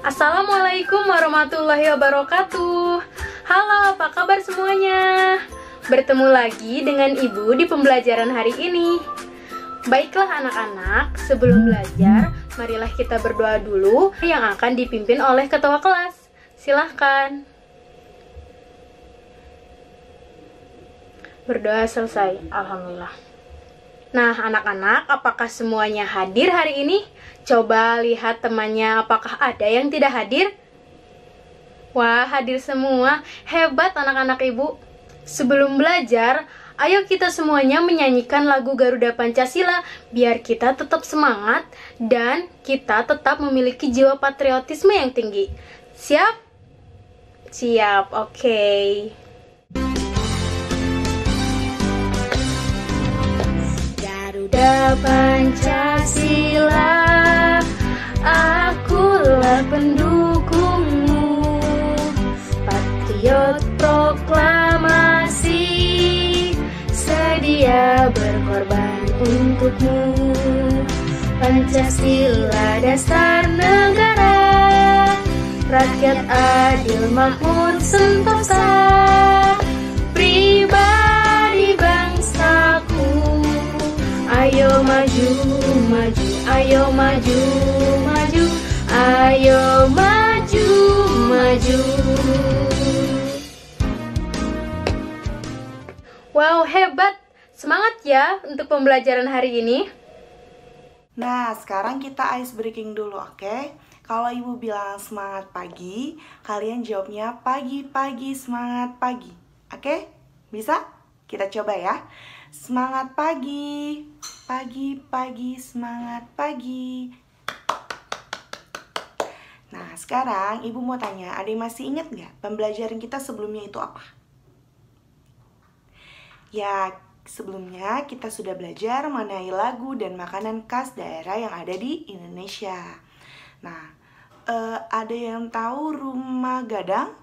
Assalamualaikum warahmatullahi wabarakatuh. Halo, apa kabar semuanya? Bertemu lagi dengan Ibu di pembelajaran hari ini. Baiklah anak-anak, sebelum belajar, marilah kita berdoa dulu yang akan dipimpin oleh ketua kelas. Silahkan. Berdoa selesai, alhamdulillah. Nah, anak-anak, apakah semuanya hadir hari ini? Coba lihat temannya, apakah ada yang tidak hadir? Wah, hadir semua. Hebat anak-anak Ibu. Sebelum belajar, ayo kita semuanya menyanyikan lagu Garuda Pancasila biar kita tetap semangat dan kita tetap memiliki jiwa patriotisme yang tinggi. Siap? Siap, oke. Garuda Pancasila, akulah pendukungmu, patriot proklamasi, sedia berkorban untukmu. Pancasila dasar negara, rakyat adil makmur sentosa, pribadi bangsaku. Ayo maju, maju, ayo maju, maju, ayo maju, maju. Wow, hebat! Semangat ya untuk pembelajaran hari ini. Nah, sekarang kita ice breaking dulu, oke? Kalau Ibu bilang semangat pagi, kalian jawabnya pagi-pagi semangat pagi. Oke? Bisa? Kita coba ya. Semangat pagi, pagi-pagi semangat pagi. Nah, sekarang Ibu mau tanya, ada yang masih ingat nggak pembelajaran kita sebelumnya itu apa? Ya, sebelumnya kita sudah belajar mengenai lagu dan makanan khas daerah yang ada di Indonesia. Nah, ada yang tahu rumah gadang?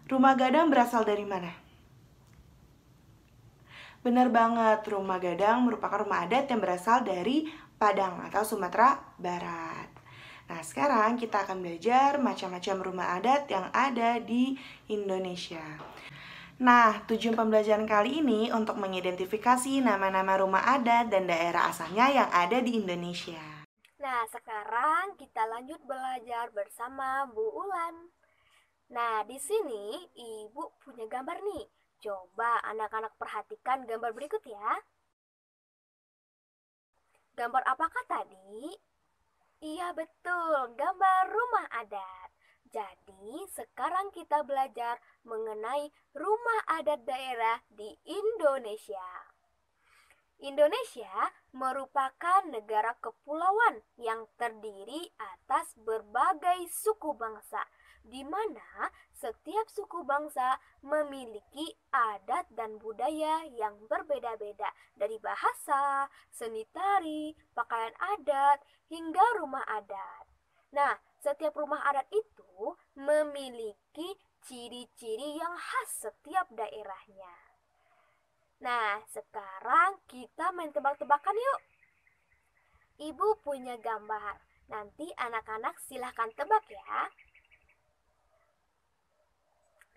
Rumah gadang berasal dari mana? Benar banget, rumah gadang merupakan rumah adat yang berasal dari Padang atau Sumatera Barat. Nah, sekarang kita akan belajar macam-macam rumah adat yang ada di Indonesia. Nah, tujuan pembelajaran kali ini untuk mengidentifikasi nama-nama rumah adat dan daerah asalnya yang ada di Indonesia. Nah, sekarang kita lanjut belajar bersama Bu Ulan. Nah, di sini Ibu punya gambar nih. Coba anak-anak perhatikan gambar berikut ya. Gambar apakah tadi? Iya betul, gambar rumah adat. Jadi, sekarang kita belajar mengenai rumah adat daerah di Indonesia. Indonesia merupakan negara kepulauan yang terdiri atas berbagai suku bangsa, di mana setiap suku bangsa memiliki adat dan budaya yang berbeda-beda, dari bahasa, seni tari, pakaian adat, hingga rumah adat. Nah, setiap rumah adat itu memiliki ciri-ciri yang khas setiap daerahnya. Nah, sekarang kita main tebak-tebakan yuk. Ibu punya gambar. Nanti anak-anak silahkan tebak ya.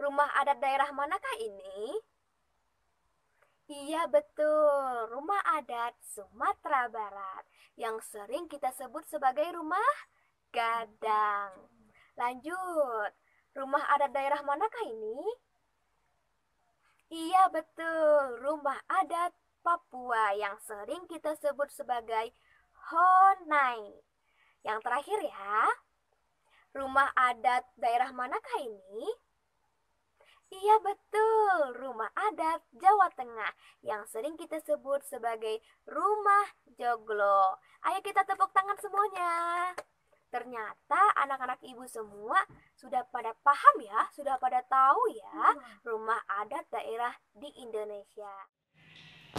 Rumah adat daerah manakah ini? Iya betul, rumah adat Sumatera Barat yang sering kita sebut sebagai rumah gadang. Lanjut, rumah adat daerah manakah ini? Iya betul, rumah adat Papua yang sering kita sebut sebagai Honai. Yang terakhir ya, rumah adat daerah manakah ini? Iya betul, rumah adat Jawa Tengah yang sering kita sebut sebagai rumah joglo. Ayo kita tepuk tangan semuanya. Ternyata anak-anak Ibu semua sudah pada paham ya, sudah pada tahu ya rumah adat daerah di Indonesia.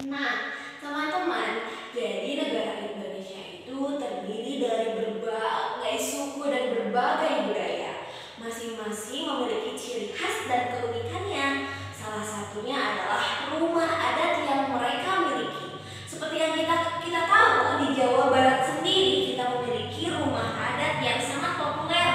Nah, teman-teman, jadi negara Indonesia itu terdiri dari berbagai suku dan berbagai budaya. Masing-masing memiliki ciri khas dan keunikannya. Salah satunya adalah rumah adat yang mereka miliki. Seperti yang kita tahu, di Jawa Barat sendiri kita memiliki rumah adat yang sangat populer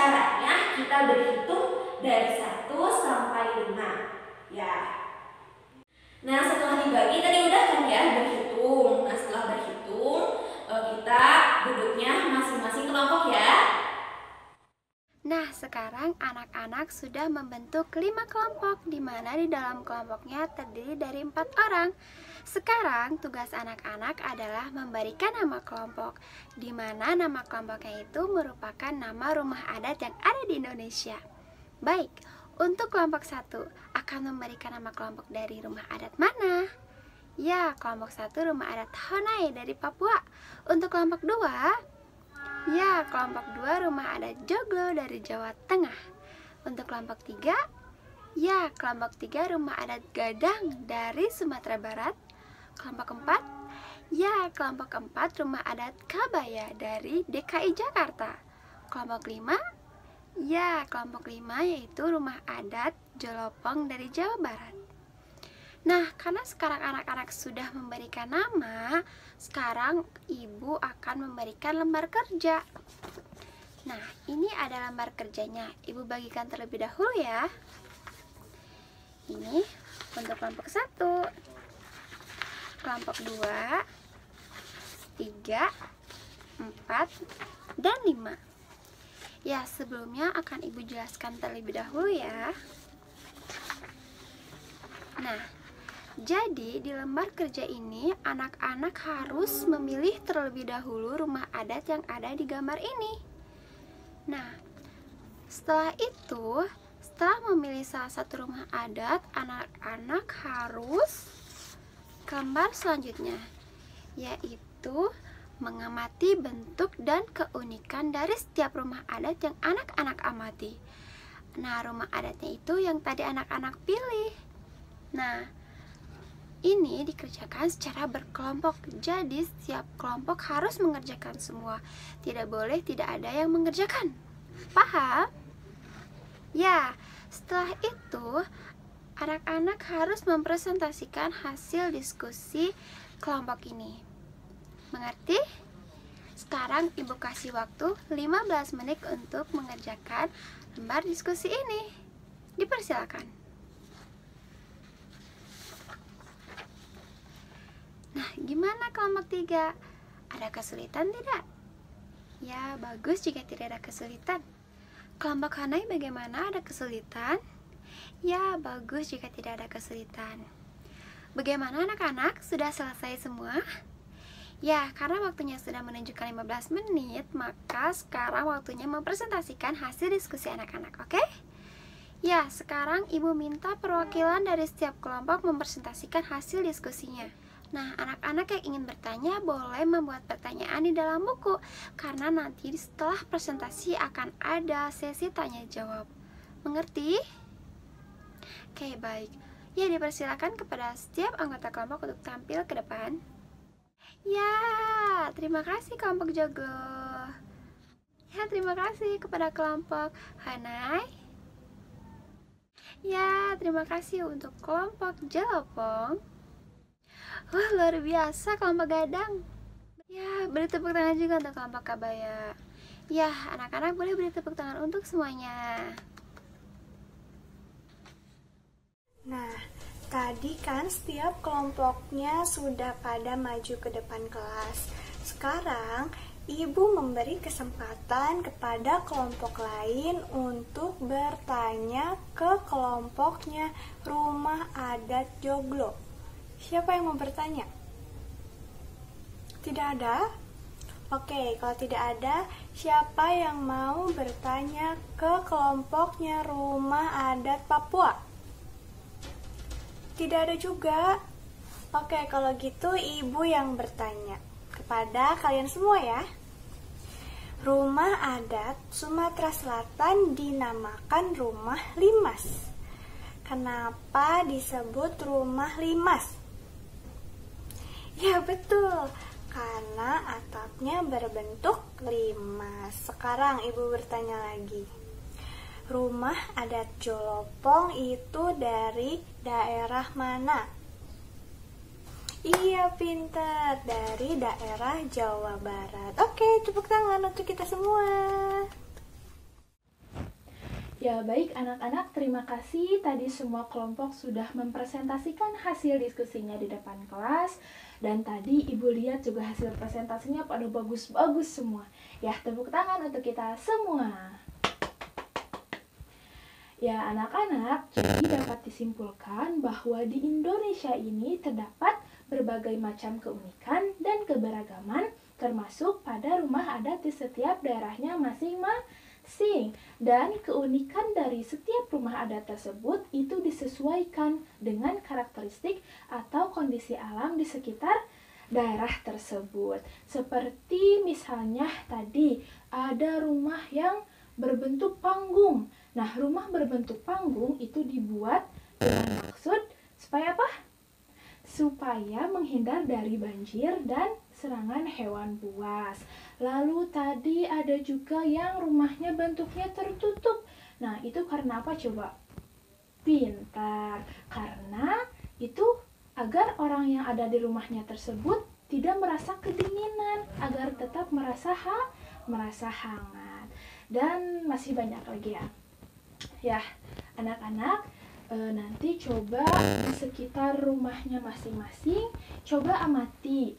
caranya kita berhitung dari 1 sampai 5. Ya. Nah, setelah dibagi tadi udah kan ya berhitung. Nah, setelah berhitung, kita duduknya masing-masing kelompok ya. Nah, sekarang anak-anak sudah membentuk 5 kelompok, di mana di dalam kelompoknya terdiri dari 4 orang. Sekarang tugas anak-anak adalah memberikan nama kelompok, di mana nama kelompoknya itu merupakan nama rumah adat yang ada di Indonesia. Baik, untuk kelompok 1 akan memberikan nama kelompok dari rumah adat mana? Ya, kelompok 1 rumah adat Honai dari Papua. Untuk kelompok 2, ya, kelompok 2 rumah adat Joglo dari Jawa Tengah. Untuk kelompok 3, ya, kelompok 3 rumah adat Gadang dari Sumatera Barat. Kelompok 4, ya, kelompok 4 rumah adat Kabaya dari DKI Jakarta. Kelompok 5, ya, kelompok 5 yaitu rumah adat Jolopong dari Jawa Barat. Nah, karena sekarang anak-anak sudah memberikan nama, sekarang ibu akan memberikan lembar kerja. Nah, ini ada lembar kerjanya. Ibu bagikan terlebih dahulu ya. Ini untuk kelompok 1, kelompok 2, 3, 4, dan 5. Ya, sebelumnya akan ibu jelaskan terlebih dahulu ya. Nah, jadi di lembar kerja ini anak-anak harus memilih terlebih dahulu rumah adat yang ada di gambar ini. Nah, setelah itu, setelah memilih salah satu rumah adat, anak-anak harus ke lembar selanjutnya, yaitu mengamati bentuk dan keunikan dari setiap rumah adat yang anak-anak amati. Nah, rumah adatnya itu yang tadi anak-anak pilih. Nah, ini dikerjakan secara berkelompok, jadi setiap kelompok harus mengerjakan semua. Tidak boleh tidak ada yang mengerjakan. Paham? Ya, setelah itu anak-anak harus mempresentasikan hasil diskusi kelompok ini. Mengerti? Sekarang ibu kasih waktu 15 menit untuk mengerjakan lembar diskusi ini. Dipersilakan. Nah, gimana kelompok 3? Ada kesulitan tidak? Ya, bagus jika tidak ada kesulitan. Kelompok Hanai bagaimana, ada kesulitan? Ya, bagus jika tidak ada kesulitan. Bagaimana anak-anak? Sudah selesai semua? Ya, karena waktunya sudah menunjukkan 15 menit, maka sekarang waktunya mempresentasikan hasil diskusi anak-anak, oke? Ya, sekarang ibu minta perwakilan dari setiap kelompok mempresentasikan hasil diskusinya. Nah, anak-anak yang ingin bertanya boleh membuat pertanyaan di dalam buku, karena nanti setelah presentasi akan ada sesi tanya jawab. Mengerti? Oke, baik. Ya, dipersilakan kepada setiap anggota kelompok untuk tampil ke depan. Ya, terima kasih kelompok Joglo. Ya, terima kasih kepada kelompok Hanai. Ya, terima kasih untuk kelompok Jelopong. Wah, luar biasa kelompok Gadang. Ya, beri tepuk tangan juga untuk kelompok Kabaya. Ya, anak-anak boleh beri tepuk tangan untuk semuanya. Nah, tadi kan setiap kelompoknya sudah pada maju ke depan kelas. Sekarang, ibu memberi kesempatan kepada kelompok lain untuk bertanya ke kelompoknya Rumah Adat Joglo. Siapa yang mau bertanya? Tidak ada? Oke, kalau tidak ada, siapa yang mau bertanya ke kelompoknya Rumah Adat Papua? Tidak ada juga. Oke, kalau gitu ibu yang bertanya kepada kalian semua ya. Rumah adat Sumatera Selatan dinamakan Rumah Limas. Kenapa disebut Rumah Limas? Ya betul, karena atapnya berbentuk limas. Sekarang ibu bertanya lagi. Rumah adat Jolopong itu dari daerah mana? Iya, pintar, dari daerah Jawa Barat. Oke, tepuk tangan untuk kita semua. Ya baik anak-anak, terima kasih. Tadi semua kelompok sudah mempresentasikan hasil diskusinya di depan kelas. Dan tadi Ibu lihat juga hasil presentasinya pada bagus-bagus semua. Ya, tepuk tangan untuk kita semua. Ya anak-anak, jadi dapat disimpulkan bahwa di Indonesia ini terdapat berbagai macam keunikan dan keberagaman, termasuk pada rumah adat di setiap daerahnya masing-masing. Dan keunikan dari setiap rumah adat tersebut itu disesuaikan dengan karakteristik atau kondisi alam di sekitar daerah tersebut. Seperti misalnya tadi ada rumah yang berbentuk panggung. Nah, rumah berbentuk panggung itu dibuat dengan maksud supaya apa? Supaya menghindar dari banjir dan serangan hewan buas. Lalu tadi ada juga yang rumahnya bentuknya tertutup. Nah, itu karena apa coba? Pintar. Karena itu agar orang yang ada di rumahnya tersebut tidak merasa kedinginan, agar tetap merasa hangat. Dan masih banyak lagi ya. Ya, anak-anak, nanti coba di sekitar rumahnya masing-masing, coba amati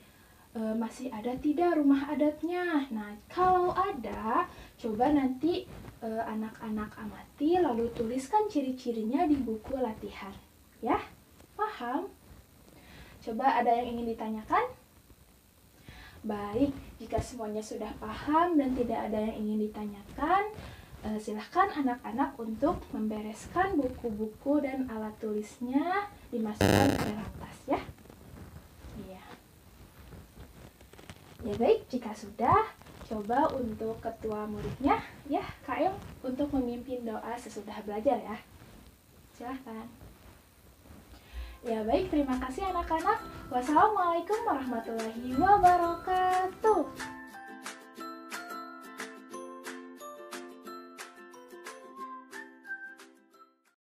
masih ada tidak rumah adatnya. Nah, kalau ada, coba nanti anak-anak amati lalu tuliskan ciri-cirinya di buku latihan. Ya, paham? Coba ada yang ingin ditanyakan? Baik, jika semuanya sudah paham dan tidak ada yang ingin ditanyakan, silahkan anak-anak untuk membereskan buku-buku dan alat tulisnya, dimasukkan ke dalam tas ya. Iya. Ya baik, jika sudah, coba untuk ketua muridnya ya Kak El untuk memimpin doa sesudah belajar ya. Silahkan. Ya baik, terima kasih anak-anak. Wassalamualaikum warahmatullahi wabarakatuh.